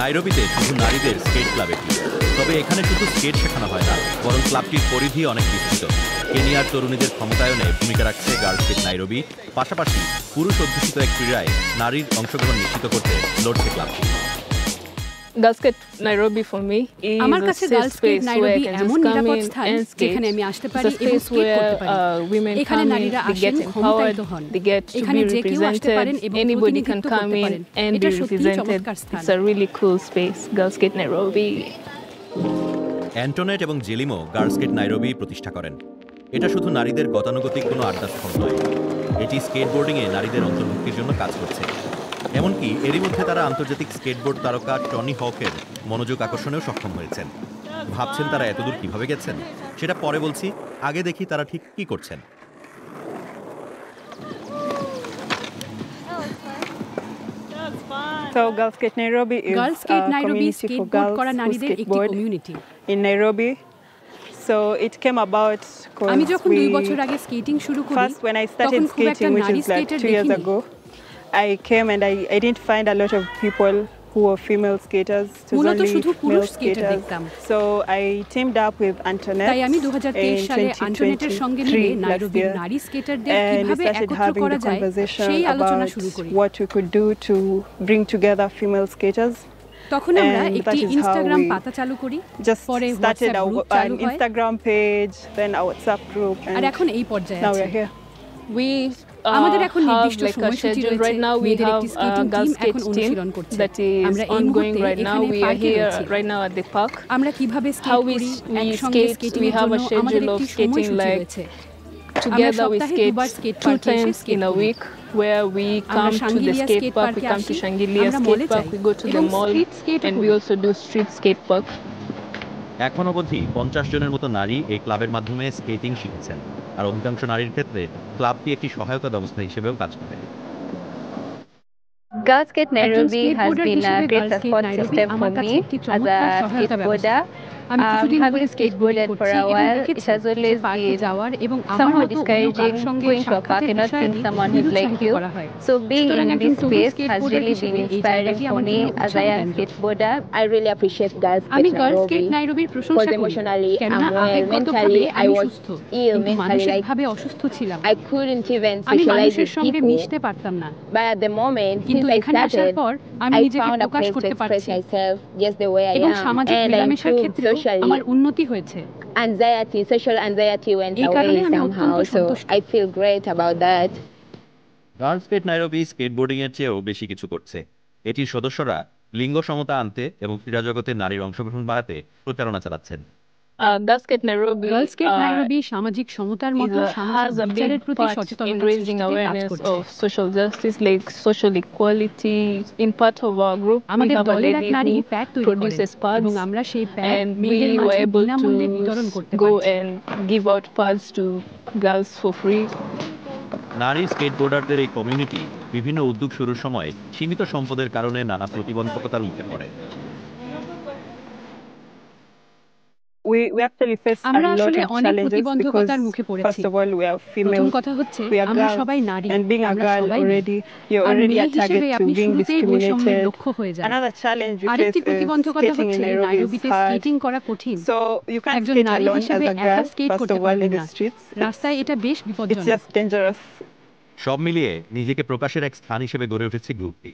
নাইরোবিতে শুধু নারীদের স্কেট ক্লাব এটি। তবে এখানে শুধু স্কেট শেখানো হয় না, বরং ক্লাবটির পরিধি অনেক বিস্তৃত। কেনিয়ার তরুণীদের ক্ষমতায়নে ভূমিকা রাখছে গার্লস স্কেট নাইরোবি। পাশাপাশি পুরুষ অধ্যুষিত এক ক্রীড়ায় নারীর অংশগ্রহণ নিশ্চিত করতে লড়ছে ক্লাবটি। Girls skate Nairobi for me আমার কাছে গার্লস স্কেট নাইরোবি এমন নিরাপদ স্থান যেখানে আমি আসতে পারি এবং স্কেট করতে পারি। এখানে নারীরা আসেন, ক্ষমতায়িত হন। এখানে যে কেউ আসতে পারেন এবং প্রতিনিধিত্ব করতে পারেন। এটা সত্যিই চমৎকার স্থান। It's a really cool space, girls skate Nairobi. Antoinette এবং জেলিমো গার্লস স্কেট নাইরোবি প্রতিষ্ঠা করেন। এটা শুধু নারীদের গতানুগতিক কোনো আড্ডাস্থল নয়, এটি স্কেটবোর্ডিংয়ে নারীদের অন্তর্ভুক্তির জন্য কাজ করছে। এমনকি এরই মধ্যে তারা আন্তর্জাতিক স্কেটবোর্ড তারকা টনি হকের মনোযোগ আকর্ষণেও সক্ষম হয়েছেন। ভাবছেন তারা এতদূর কিভাবে গেছেন? সেটা পরে বলছি, আগে দেখি তারা ঠিক কি করছেন। So Girls Skate Nairobi is a community for girls who skateboard in Nairobi. So it came about আমি because যখন 2 বছর আগে স্কেটিং শুরু করি, first when I started skating, which is like 2 years ago, I came and I didn't find a lot of people who were female skaters. It was মূলত only শুধু পুরুষ male স্কেটার skaters. দেখতাম। So I teamed up with Antoinette তাই আমি 2023 in সালে আন্টোনেটের সঙ্গে মিলে 2023 last নাইরোবির year, নারী স্কেটারদের and we কিভাবে started একত্র having করা the যায় conversation সেই আলোচনা about শুরু করি। what we could do to bring together female skaters. তখন আমরা And একটি that is how Instagram we পাতা চালু করি, Just পরে started হোয়াটসঅ্যাপ গ্রুপ an চালু হয়, Instagram page, then a WhatsApp group, R and এখন এই পর্যায়ে now আছি। we're here. We আমাদের এখন have নির্দিষ্ট like a সময়সূচি schedule রয়েছে। right now. We মেয়েদের have একটি স্কেটিং girls টিম skate এখন team অনুশীলন করছে। that is আমরা এই ongoing মুহূর্তে right now. এখানে We are পার্কে here রয়েছি। right now at the park. আমরা কিভাবে স্কেট How we করি, we একসঙ্গে skate, স্কেটিং we এর have a জন্য আমাদের schedule একটি of skating সময়সূচি like রয়েছে। together we সপ্তাহে skate দুবার স্কেট 2 পার্কে এসে times স্কেট in a করি। week where we আমরা come to the শাঙ্গিলিয়া skate skate park, we পার্কে come to আসি, Shangilia আমরা skate মলে park, যাই we go to the এবং mall, স্ট্রিট স্কেটও and we করি। also do street skate park. এখন অবধি 50 জনের মতো নারী এই ক্লাবের মাধ্যমে স্কেটিং শিখেছেন, আর অধিকাংশ নারীর ক্ষেত্রে ক্লাবটি একটি সহায়তা ব্যবস্থা হিসেবেও কাজ করে। Girls Skate একজন Nairobi has skateboarder been a হিসেবে great girls skate support Nairobi system for আমার কাছে me একটি as চমৎকার a সহায়তা ব্যবস্থা। skateboarder. আমি কিছুদিন ধরে Having স্কেটবোর্ডিং skateboarded for করছি a এবং while, it দেখেছি has যে always পার্কে been যাওয়ার এবং আমার somehow মতো অন্য কারোর discouraging সঙ্গে going to a park সাক্ষাতের and not seeing বিষয়াদি someone who's like নিরুৎসাহিত you. করা হয়। So being সুতরাং in একজন this Tarun space has skateboarder really হিসেবে been এই inspiring জায়গাটি for আমার me জন্য as I উৎসাহ am কেন্দ্র। skateboarder. I really appreciate Girls আমি Skate girls skate Nairobi নাইরোবির because প্রশংসা করি, emotionally কেননা I'm well, আবেগগতভাবে mentally I আমি was সুস্থ, ill, কিন্তু mentally like মানসিকভাবে অসুস্থ ছিলাম। I couldn't even আমি socialize মানুষের with সঙ্গে people. মিশতে পারতাম না, But at the moment, কিন্তু since I এখানে আসার started, পর আমি I নিজেকে found a Prakash place to করতে express পারছি myself just the way I এবং am, সামাজিক and I মেলামেশার improved ক্ষেত্রেও socially. আমার উন্নতি হয়েছে। Social anxiety went এই কারণে away আমি somehow, অত্যন্ত so সন্তুষ্ট। I feel great about that. Girls skate Nairobi স্কেটবোর্ডিংয়ের চেয়েও বেশি কিছু করছে। এটির সদস্যরা লিঙ্গ সমতা আনতে এবং ক্রীড়া জগতে নারীর অংশগ্রহণ বাড়াতে প্রচারণা চালাচ্ছেন। Girls Skate Nairobi girls skate Nairobi সামাজিক সমতার মতো has a বিচারের big প্রতি part in সচেতনতা raising সৃষ্টিতে কাজ awareness করছে। of social justice, like social equality. In part of our group, we আমাদের have a দলের এক lady নারী who প্যাড তৈরি করেন produces pads, এবং আমরা সেই প্যাড and মেয়েদের we were মাঝে able বিনামূল্যে বিতরণ করতে to go পারছি। and give out pads to girls for free. নারী স্কেটবোর্ডারদের এই কমিউনিটি বিভিন্ন উদ্যোগ শুরুর সময় সীমিত সম্পদের কারণে নানা প্রতিবন্ধকতার মুখে পড়ে। We actually face a আমরা lot আসলে of অনেক challenges because প্রতিবন্ধকতার মুখে পড়েছি। first of all we are প্রথম females, কথা হচ্ছে we are আমরা girls, সবাই নারী, and being a আমরা girl সবাই মেয়ে। already, you're আর already মেয়ে a target হিসেবে to আপনি being শুরুতেই বৈষম্যের discriminated. লক্ষ্য হয়ে যান। Another challenge we আরেকটি face is প্রতিবন্ধকতা skating in হচ্ছে Nairobi is নাইরোবিতে hard. স্কেটিং করা কঠিন। So you can't একজন skate নারী alone as হিসেবে a একা girl, স্কেট first করতে of all পারবেন in the না, streets. রাস্তায় এটা বেশ It's বিপজ্জনক। just dangerous. সব মিলিয়ে নিজেকে প্রকাশের এক স্থান হিসেবে গড়ে উঠেছে গ্রুপটি।